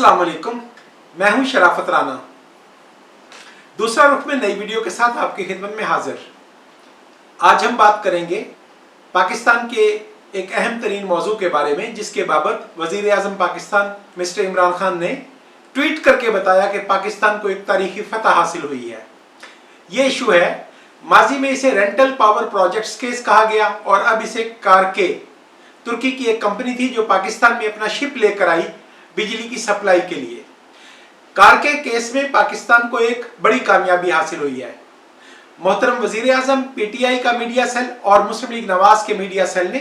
अस्सलाम वालेकुम, मैं हूं शराफत राना। दूसरा रुख में नई वीडियो के साथ आपकी खिदमत में हाजिर। आज हम बात करेंगे पाकिस्तान के एक अहम तरीन मौजू के बारे में, जिसके बाबत वजीर आजम पाकिस्तान मिस्टर इमरान खान ने ट्वीट करके बताया कि पाकिस्तान को एक तारीखी फतह हासिल हुई है। ये इशू है, माजी में इसे रेंटल पावर प्रोजेक्ट्स केस कहा गया और अब इसे कारके, तुर्की की एक कंपनी थी जो पाकिस्तान में अपना शिप लेकर आई बिजली की सप्लाई के लिए। कारके केस में पाकिस्तान को एक बड़ी कामयाबी हासिल हुई है। मोहतरम वजीर आजम, पीटीआई का मीडिया सेल और मुस्लिम लीग नवाज के मीडिया सेल ने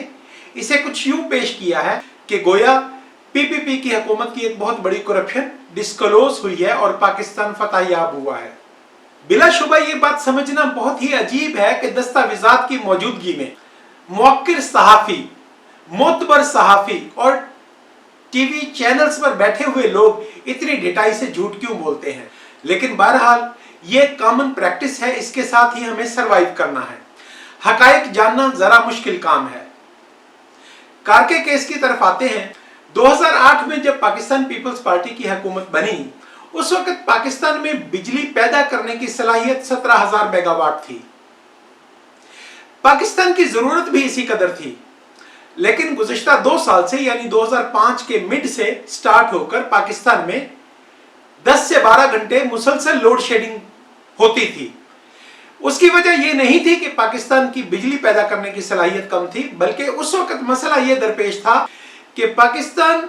इसे कुछ यूं पेश किया है कि गोया पीपीपी की हुकूमत की एक बहुत बड़ी करप्शन डिस्क्लोज हुई है और पाकिस्तान फतह याब हुआ है। बिलाशुबा ये बात समझना बहुत ही अजीब है कि दस्तावेजात की मौजूदगी में मुवक्किर सहाफी, मोतबर सहाफी और टीवी चैनल्स पर बैठे हुए लोग इतनी डिटाई से झूठ क्यों बोलते हैं। लेकिन बहरहाल ये कॉमन प्रैक्टिस है, इसके साथ ही हमें सरवाइव करना है। हकायक जानना जरा मुश्किल काम है। कारके केस की तरफ आते हैं। 2008 में जब पाकिस्तान पीपल्स पार्टी की हुकूमत बनी, उस वक्त पाकिस्तान में बिजली पैदा करने की सलाहियत 17,000 मेगावाट थी। पाकिस्तान की जरूरत भी इसी कदर थी। लेकिन गुज़िश्ता 2 साल से यानी 2005 के मिड से स्टार्ट होकर पाकिस्तान में 10 से 12 घंटे मुसलसल लोड शेडिंग होती थी। उसकी वजह यह नहीं थी कि पाकिस्तान की बिजली पैदा करने की सलाहियत कम थी, बल्कि उस वक्त मसला यह दरपेश था कि पाकिस्तान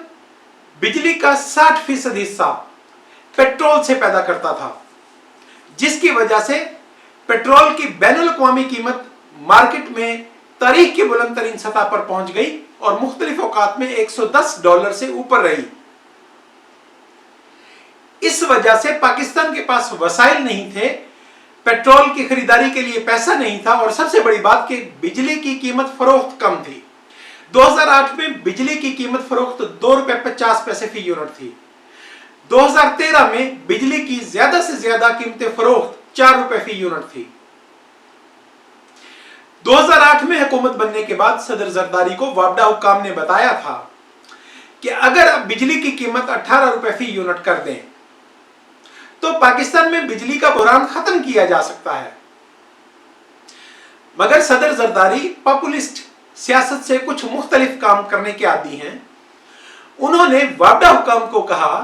बिजली का 60% हिस्सा पेट्रोल से पैदा करता था, जिसकी वजह से पेट्रोल की बैनुल अक़वामी कीमत मार्केट में तारीख की बुलंद तरीन सतह पर पहुंच गई और मुख्तलिफ औकात में $110 से ऊपर रही। इस वजह से पाकिस्तान के पास वसाइल नहीं थे, पेट्रोल की खरीदारी के लिए पैसा नहीं था और सबसे बड़ी बात कि बिजली की कीमत फरोख्त कम थी। 2008 में बिजली की कीमत फरोख्त ₹2.50 फी यूनिट थी। 2013 में बिजली की ज्यादा से ज्यादा कीमतें फरोख्त ₹4 फी यूनिट थी। 2008 में हुकूमत बनने के बाद सदर जरदारी को वाबडा हुक्काम ने बताया था कि अगर अब बिजली की कीमत ₹18 फी यूनिट कर दें तो पाकिस्तान में बिजली का बुहरान खत्म किया जा सकता है। मगर सदर जरदारी पॉपुलिस्ट सियासत से कुछ मुख्तलिफ काम करने के आदी हैं। उन्होंने वाबडा हुक्काम को कहा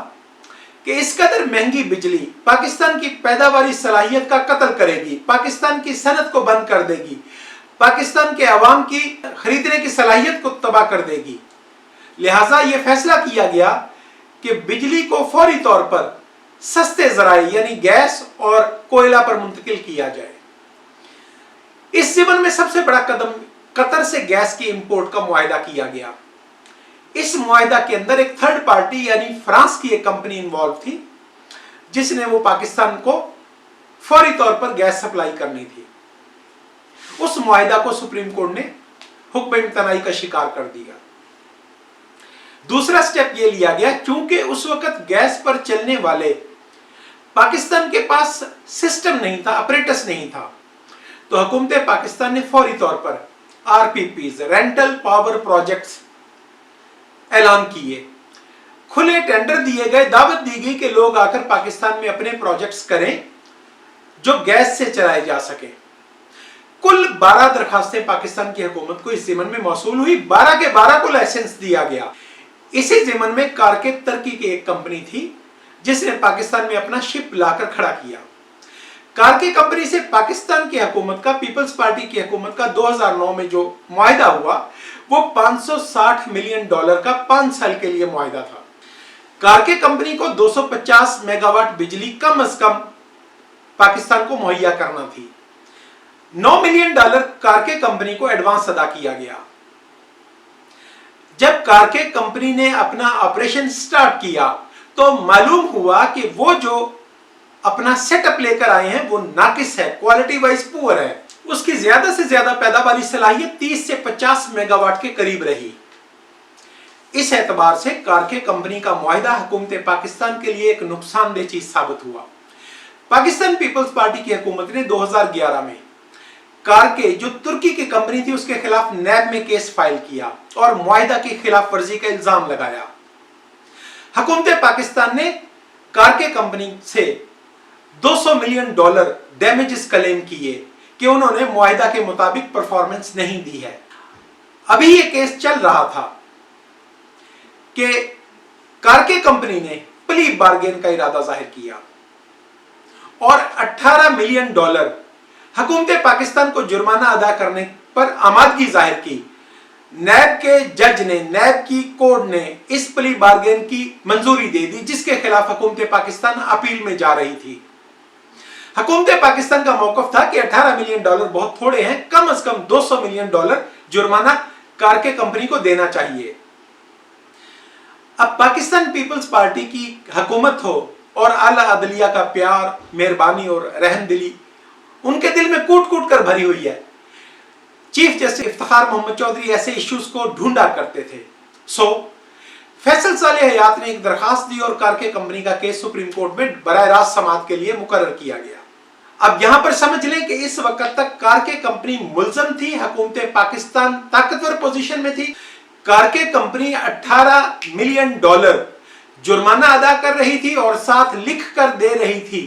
कि इस कदर महंगी बिजली पाकिस्तान की पैदावारी सलाहियत का कत्ल करेगी, पाकिस्तान की सनत को बंद कर देगी, पाकिस्तान के अवाम की खरीदने की सलाहियत को तबाह कर देगी। लिहाजा यह फैसला किया गया कि बिजली को फौरी तौर पर सस्ते जराए यानी गैस और कोयला पर मुंतकिल किया जाए। इस ज़िमन में सबसे बड़ा कदम कतर से गैस की इंपोर्ट का मुआहिदा किया गया। इस मुआहिदा के अंदर एक थर्ड पार्टी यानी फ्रांस की एक कंपनी इन्वॉल्व थी, जिसने वो पाकिस्तान को फौरी तौर पर गैस सप्लाई करनी थी। उस मुआहिदा को सुप्रीम कोर्ट ने हुक्म इम्तनाई का शिकार कर दिया। दूसरा स्टेप यह लिया गया, क्योंकि उस वक्त गैस पर चलने वाले पाकिस्तान के पास सिस्टम नहीं था, अपरेटस नहीं था, तो हुकूमत पाकिस्तान ने फौरी तौर पर आरपीपीज, रेंटल पावर प्रोजेक्ट्स ऐलान किए। खुले टेंडर दिए गए, दावत दी गई कि लोग आकर पाकिस्तान में अपने प्रोजेक्ट्स करें जो गैस से चलाए जा सके। कुल 12 दरखास्तें पाकिस्तान की हुकूमत को इस ज़िमन में मौसूल हुई। 12 के 12 को लाइसेंस दिया गया। इसी ज़िमन में कारके तुर्की की एक कंपनी थी जिसने पाकिस्तान में अपना शिप लाकर खड़ा किया। कारके कंपनी से पाकिस्तान की हुकूमत का, पीपल्स पार्टी की हुकूमत का 2009 में जो मुआहिदा हुआ वो $560 मिलियन का 5 साल के लिए मुआहिदा था। कारके कंपनी को 250 मेगावाट बिजली कम अज कम पाकिस्तान को मुहैया करना थी। $9 मिलियन कारके कंपनी को एडवांस अदा किया गया। जब कारके कंपनी ने अपना ऑपरेशन स्टार्ट किया तो मालूम हुआ कि वो जो अपना सेटअप लेकर आए हैं वो नाकिस है, क्वालिटी वाइज पुअर है। उसकी ज्यादा से ज्यादा पैदावारी सलाहियत 30 से 50 मेगावाट के करीब रही। इस एतबार से कारके कंपनी का मुआहिदा हुकूमत पाकिस्तान के लिए एक नुकसानदेह चीज साबित हुआ। पाकिस्तान पीपल्स पार्टी की हुकूमत ने 2011 में कारके, जो तुर्की की कंपनी थी, उसके खिलाफ नैब में केस फाइल किया और मुआहिदा की खिलाफ वर्जी का इल्जाम लगाया। हुकूमत पाकिस्तान ने कारके कंपनी से $200 मिलियन डैमेजेस क्लेम किए कि उन्होंने मुआहिदा के मुताबिक परफॉर्मेंस नहीं दी है। अभी ये केस चल रहा था कि कारके कंपनी ने प्ली बार्गेन का इरादा जाहिर किया और $18 मिलियन हुकूमत पाकिस्तान को जुर्माना अदा करने पर आमादगी जाहिर की। नैब के जज ने, नैब की कोर्ट ने इस प्ली बार्गेन की मंजूरी दे दी, जिसके खिलाफ हुकूमत पाकिस्तान अपील में जा रही थी। हुकूमत पाकिस्तान का मौकफ था कि $18 मिलियन बहुत थोड़े हैं, कम से कम $200 मिलियन जुर्माना कारके कंपनी को देना चाहिए। अब पाकिस्तान पीपल्स पार्टी की हुकूमत हो और आला अदलिया का प्यार, मेहरबानी और रहमदिली उनके दिल में कूट कूट कर भरी हुई है। चीफ जस्टिस इफ्तिखार मोहम्मद चौधरी ऐसे इश्यूज को ढूंढा करते थे। फैसल साले हयात ने एक दरखास्त दी और कारके कंपनी का केस सुप्रीम कोर्ट में बराह रास्त समाअत के लिए मुकर्रर किया गया। अब यहां पर समझ लें कि इस वक्त तक कारके कंपनी मुल्ज़म थी, हुकूमत पाकिस्तान ताकतवर पोजीशन में थी। कारके कंपनी $18 मिलियन जुर्माना अदा कर रही थी और साथ लिख कर दे रही थी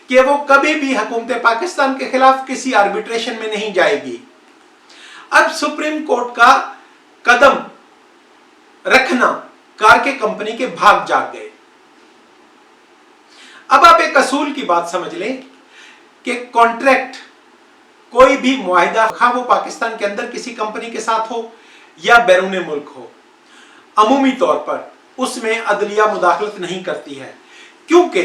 कि वो कभी भी हुकूमत पाकिस्तान के खिलाफ किसी आर्बिट्रेशन में नहीं जाएगी। अब सुप्रीम कोर्ट का कदम रखना कारके कंपनी के भाग जाग गए। अब आप एक असूल की बात समझ लें कि कॉन्ट्रैक्ट, कोई भी मुआहिदा, खा वो पाकिस्तान के अंदर किसी कंपनी के साथ हो या बैरून मुल्क हो, अमूमी तौर पर उसमें अदलिया मुदाखलत नहीं करती है, क्योंकि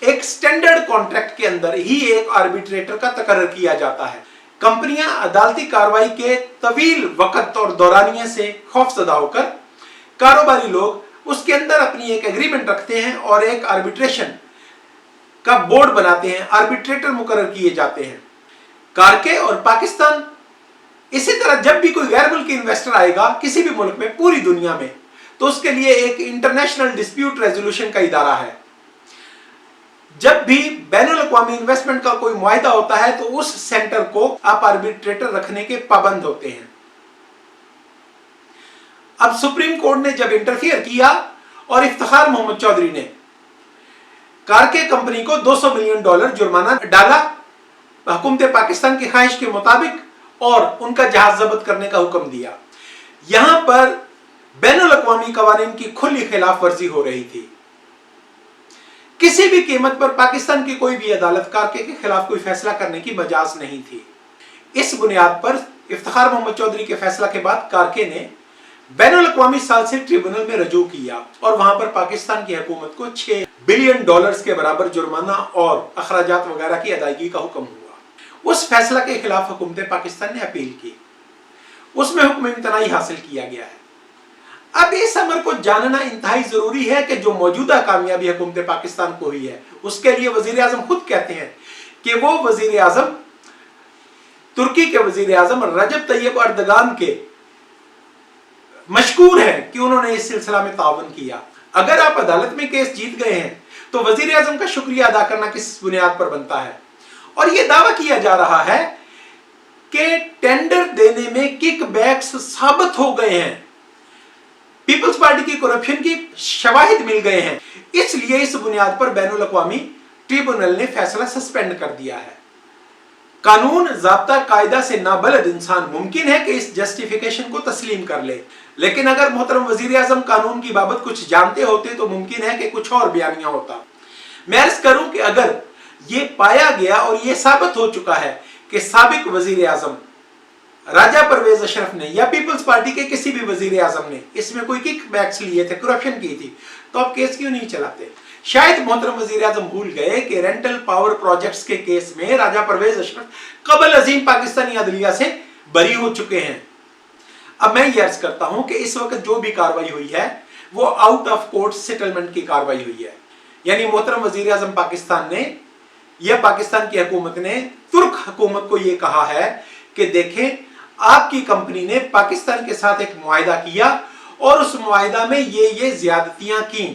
एक स्टैंडर्ड कॉन्ट्रैक्ट के अंदर ही एक आर्बिट्रेटर का तकर्रर किया जाता है। कंपनियां अदालती कार्रवाई के तवील वक्त और दौरानिये से खौफजदा होकर, कारोबारी लोग उसके अंदर अपनी एक एग्रीमेंट रखते हैं और एक आर्बिट्रेशन का बोर्ड बनाते हैं, आर्बिट्रेटर मुकर्रर किए जाते हैं। कारके और पाकिस्तान, इसी तरह जब भी कोई गैर मुल्की इन्वेस्टर आएगा किसी भी मुल्क में, पूरी दुनिया में, तो उसके लिए एक इंटरनेशनल डिस्प्यूट रेजोल्यूशन का इदारा है। जब भी बैनुल अक़वामी इन्वेस्टमेंट का कोई मुआहिदा होता है तो उस सेंटर को आप आर्बिट्रेटर रखने के पाबंद होते हैं। अब सुप्रीम कोर्ट ने जब इंटरफियर किया और इफ्तिखार मोहम्मद चौधरी ने कारके कंपनी को $200 मिलियन जुर्माना डाला हुकूमत पाकिस्तान की ख्वाहिश के मुताबिक और उनका जहाज जब्त करने का हुक्म दिया, यहां पर बैनुल अक़वामी कवानीन की खुली खिलाफ वर्जी हो रही थी। किसी भी कीमत पर पाकिस्तान की कोई भी अदालत कारके के खिलाफ कोई फैसला करने की मजाज नहीं थी। इस बुनियाद पर इफ्तिखार मोहम्मद चौधरी के फैसला के बाद कारके ने बैनुल अक़वामी सालिसी ट्रिब्यूनल में रजू किया और वहां पर पाकिस्तान की हुकूमत को $6 बिलियन के बराबर जुर्माना और अखराजात वगैरह की अदायगी का हुक्म हुआ। उस फैसला के खिलाफ हुकूमत पाकिस्तान ने अपील की, उसमें हुक्म इम्तनाई हासिल किया गया है। अब इस अमर को जानना इंतहाई जरूरी है कि जो मौजूदा कामयाबी हुकूमत पाकिस्तान को हुई है, उसके लिए वजीर आजम खुद कहते हैं कि वो वजीर आजम, तुर्की के वजीर आजम रजब तैयब अर्दगान के मशकूर हैं कि उन्होंने इस सिलसिला में ताउन किया। अगर आप अदालत में केस जीत गए हैं तो वजीर आजम का शुक्रिया अदा करना किस बुनियाद पर बनता है? और यह दावा किया जा रहा है कि टेंडर देने में किकबैक्स साबित हो गए हैं, पीपल्स पार्टी की करप्शन की शवाहिद मिल गए हैं, इसलिए इस बुनियाद पर बैनुल अक़वामी ट्रिब्यूनल ने फैसला सस्पेंड कर दिया है। कानून, ज़ाब्ता, कायदा से नाबलद इंसान मुमकिन है कि इस जस्टिफिकेशन को तस्लीम कर ले, लेकिन अगर मोहतरम वजीर आजम कानून की बाबत कुछ जानते होते तो मुमकिन है कि कुछ और बयानिया होता। मैं अर्ज करूं कि अगर ये पाया गया और ये साबित हो चुका है कि साबिक वजीर आजम राजा परवेज अशरफ ने या पीपल्स पार्टी के किसी भी वजीर आजम ने इसमें कोई किकबैक्स लिए थे, करप्शन की थी, तो आप केस क्यों नहीं चलाते? शायद मोहतरम वजीर आजम भूल गए कि रेंटल पावर प्रोजेक्ट्स के केस में राजा परवेज अशरफ कबल अजीम पाकिस्तानी अदलिया से बरी हो चुके हैं। अब मैं ये अर्ज करता हूं कि इस वक्त जो भी कार्रवाई हुई है वो आउट ऑफ कोर्ट सेटलमेंट की कार्रवाई हुई है, यानी मोहतरम वजीर आजम पाकिस्तान ने या पाकिस्तान की हुकूमत ने तुर्क हुकूमत को यह कहा है कि देखें, आपकी कंपनी ने पाकिस्तान के साथ एक मुआहिदा किया और उस मुआहिदा में ये ज्यादतियां की।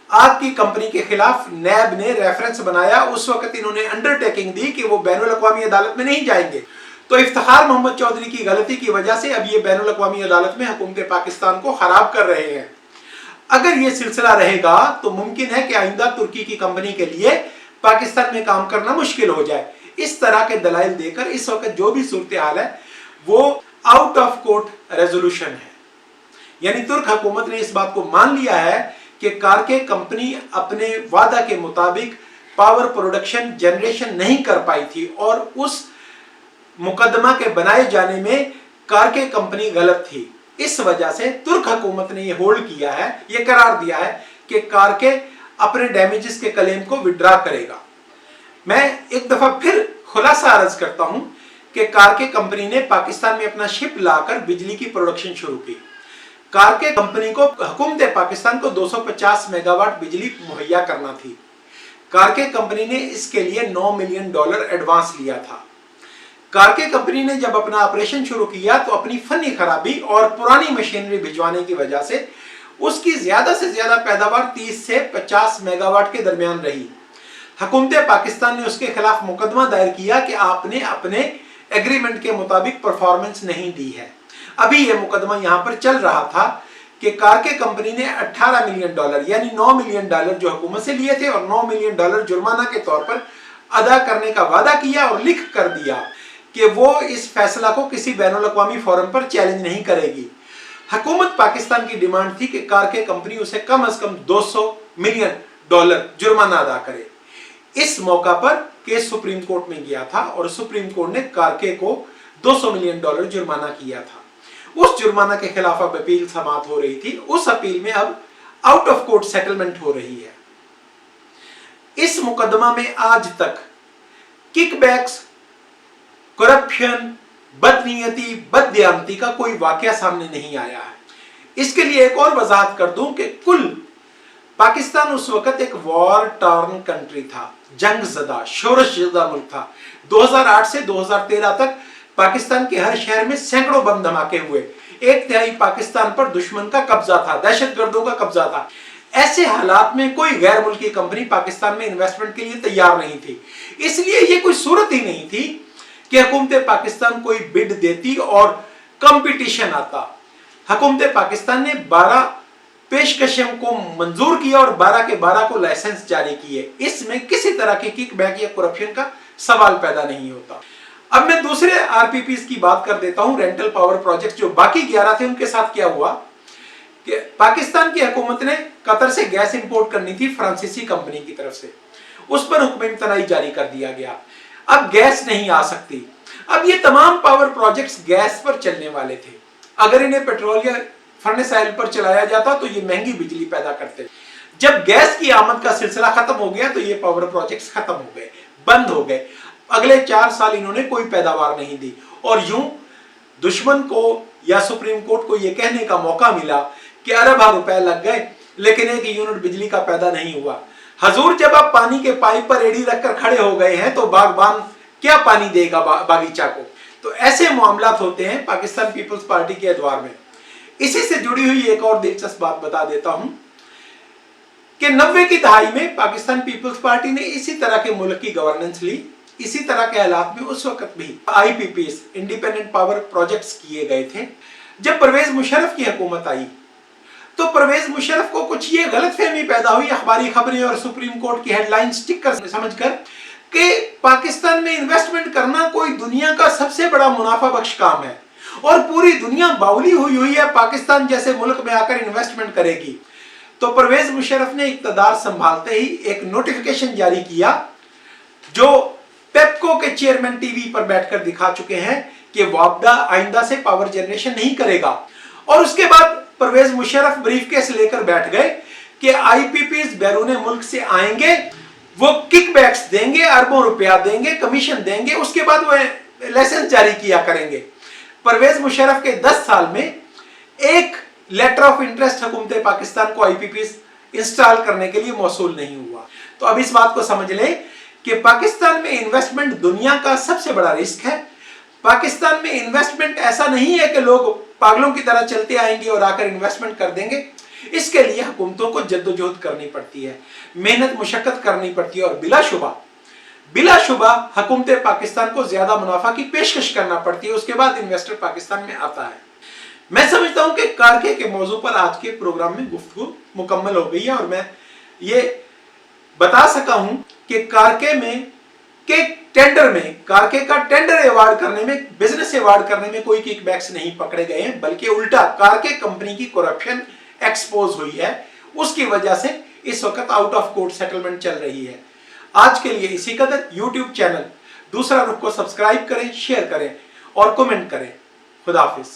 आपकी कंपनी के खिलाफ नैब ने रेफरेंस बनाया, उस वक्त इन्होंने अंडरटेकिंग दी कि वो बैनुल अक़वामी अदालत में नहीं जाएंगे, तो इफ्तिखार मोहम्मद चौधरी की गलती की वजह से अब ये बैनुल अक़वामी अदालत में हुकूमत पाकिस्तान को खराब कर रहे हैं। अगर ये सिलसिला रहेगा तो मुमकिन है कि आइंदा तुर्की की कंपनी के लिए पाकिस्तान में काम करना मुश्किल हो जाए। इस तरह के दलाइल देकर इस वक्त जो भी सूरत हाल है वो आउट ऑफ कोर्ट रेजोल्यूशन है, यानी तुर्क हुकूमत ने इस बात को मान लिया है कि कारके कंपनी अपने वादा के मुताबिक पावर प्रोडक्शन जनरेशन नहीं कर पाई थी और उस मुकदमा के बनाए जाने में कारके कंपनी गलत थी। इस वजह से तुर्क हुकूमत ने यह होल्ड किया है, यह करार दिया है कि कारके अपने डैमेजेस के क्लेम को विड्रॉ करेगा। मैं एक दफा फिर खुलासा अर्ज करता हूं कि कारके कंपनी ने पाकिस्तान में अपना शिप लाकर बिजली की प्रोडक्शन शुरू की। कारके कंपनी को हुकूमत पाकिस्तान को 250 मेगावाट बिजली मुहैया करना थी। कारके कंपनी ने इसके लिए $9 मिलियन एडवांस लिया था। कारके कंपनी ने जब अपना ऑपरेशन शुरू किया तो अपनी फनी खराबी और पुरानी मशीनरी भिजवाने की वजह से उसकी ज्यादा से ज्यादा पैदावार 30 से 50 मेगावाट के दरमियान रही। हुकूमत पाकिस्तान ने उसके खिलाफ मुकदमा दायर किया कि आपने अपने एग्रीमेंट के मुताबिक परफॉर्मेंस नहीं दी है। अभी यह मुकदमा यहां पर चल रहा था कि कारके कंपनी ने $18 मिलियन यानी $9 मिलियन जो हुकूमत से लिए थे और $9 मिलियन जुर्माना के तौर पर अदा करने का वादा किया और लिख कर दिया कि वो इस फैसला को किसी बैनुल अक़वामी फोरम पर चैलेंज नहीं करेगी। हुकूमत पाकिस्तान की डिमांड थी कि कारके कंपनी उसे कम से कम $200 मिलियन जुर्माना अदा करे। इस मौका पर केस सुप्रीम कोर्ट में गया था और सुप्रीम कोर्ट ने कारके को $200 मिलियन जुर्माना किया था। उस जुर्माना के खिलाफ अब अपील समाअत हो रही थी। उस अपील में अब आउट ऑफ कोर्ट सेटलमेंट हो रही है। इस मुकदमा में आज तक किकबैक्स, करप्शन, बदनीयती, बददियानती का कोई वाकया सामने नहीं आया है। इसके लिए एक और वजाहत कर दूं कि कुल पाकिस्तान उस वक्त एक वॉर टॉर्न कंट्री था, जंग ज़दा, शोरश ज़दा मुल्क था। 2008 से 2013 तक पाकिस्तान के हर शहर में सैकड़ों बम धमाके हुए। एक तिहाई पाकिस्तान पर दुश्मन का कब्जा था, दहशतगर्दों का कब्जा था। ऐसे हालात में कोई गैर मुल्की कंपनी पाकिस्तान में इन्वेस्टमेंट के लिए तैयार नहीं थी। इसलिए ये कोई सूरत ही नहीं थी कि हुकूमत पाकिस्तान कोई बिड देती और कंपटीशन आता। हुकूमत पाकिस्तान ने 12 पेशकशों को मंजूर किया और 12 के 12 को लाइसेंस जारी किए। इसमें किसी तरह के किकबैक या करप्शन का सवाल पैदा नहीं होता। अब मैं दूसरे आरपीपीज की बात कर देता हूं, रेंटल पावर प्रोजेक्ट जो बाकी 11 थे उनके साथ क्या हुआ कि पाकिस्तान की हुकूमत ने कतर से गैस इंपोर्ट करनी थी फ्रांसीसी कंपनी की तरफ से, उस पर हुक्म इम्तनाई जारी कर दिया गया। अब गैस नहीं आ सकती। अब ये तमाम पावर प्रोजेक्ट्स गैस पर चलने वाले थे। अगर इन्हें पेट्रोल या फर्नेस ऑयल पर चलाया जाता तो ये महंगी बिजली पैदा करते। जब गैस की आमद का सिलसिला खत्म हो गया तो ये पावर प्रोजेक्ट्स खत्म हो गए, बंद हो गए। अगले 4 साल इन्होंने कोई पैदावार नहीं दी और यूं दुश्मन को या सुप्रीम कोर्ट को यह कहने का मौका मिला कि अरबों रुपए लग गए लेकिन एक यूनिट बिजली का पैदा नहीं हुआ। हजूर, जब आप पानी के पाइप पर एड़ी रखकर खड़े हो गए हैं तो बागबान क्या पानी देगा बागीचा को? तो ऐसे मामलात होते हैं पाकिस्तान पीपल्स पार्टी के अदवार में। इसी से जुड़ी हुई एक और दिलचस्प बात बता देता हूं कि 90 की दहाई में पाकिस्तान पीपल्स पार्टी ने इसी तरह के मुल्क की गवर्नेंस ली। इसी तरह के हालात में उस वक्त भी आईपीपीस, इंडिपेंडेंट पावर प्रोजेक्ट्स किए गए थे। जब परवेज मुशर्रफ की हुकूमत आई तो परवेज मुशर्रफ को कुछ ये गलतफहमी पैदा हुई अखबारी खबरें और सुप्रीम कोर्ट की हेडलाइन स्टिकर समझकर कि पाकिस्तान में इन्वेस्टमेंट करना कोई दुनिया का सबसे बड़ा मुनाफा बख्श काम है और पूरी दुनिया बावली हुई है पाकिस्तान जैसे मुल्क में आकर इन्वेस्टमेंट करेगी। तो परवेज मुशर्रफ ने इक़्तिदार संभालते ही एक नोटिफिकेशन जारी किया जो पेप्को के चेयरमैन टीवी पर बैठकर दिखा चुके हैं कि वापडा आइंदा से पावर जनरेशन नहीं करेगा। और उसके बाद परवेज मुशर्रफ ब्रीफकेस लेकर बैठ गए कि आईपीपीज बैरून मुल्क से आएंगे, वो किकबैक्स देंगे, अरबों रुपया देंगे, कमीशन देंगे, उसके बाद वो लाइसेंस जारी किया करेंगे। परवेज मुशर्रफ के 10 साल में एक लेटर ऑफ इंटरेस्ट हुकूमत पाकिस्तान को आईपीपीज इंस्टॉल करने के लिए मौसूल नहीं हुआ। तो अब इस बात को समझ लें कि पाकिस्तान में इन्वेस्टमेंट दुनिया का सबसे बड़ा रिस्क है। पाकिस्तान में इन्वेस्टमेंट ऐसा नहीं है कि लोग पागलों की तरह चलते आएंगे और आकर इन्वेस्टमेंट कर देंगे। इसके लिए हुकूमतों को जद्दोजहद करनी पड़ती है, मेहनत मुशक्कत करनी पड़ती है और बिलाशुबा हुकूमत पाकिस्तान को ज्यादा मुनाफा की पेशकश करना पड़ती है। उसके बाद इन्वेस्टर पाकिस्तान में आता है। मैं समझता हूं कि कारके के मौजू पर आज के प्रोग्राम में गुफ्तगू मुकम्मल हो गई है और मैं ये बता सका हूं कि कारके में के टेंडर में, कारके का टेंडर अवार्ड करने में, बिजनेस अवार्ड करने में कोई किकबैक्स नहीं पकड़े गए हैं, बल्कि उल्टा कारके कंपनी की करप्शन एक्सपोज हुई है। उसकी वजह से इस वक्त आउट ऑफ कोर्ट सेटलमेंट चल रही है। आज के लिए इसी कदर। यूट्यूब चैनल दूसरा रुख को सब्सक्राइब करें, शेयर करें और कमेंट करें। खुदा हाफिज।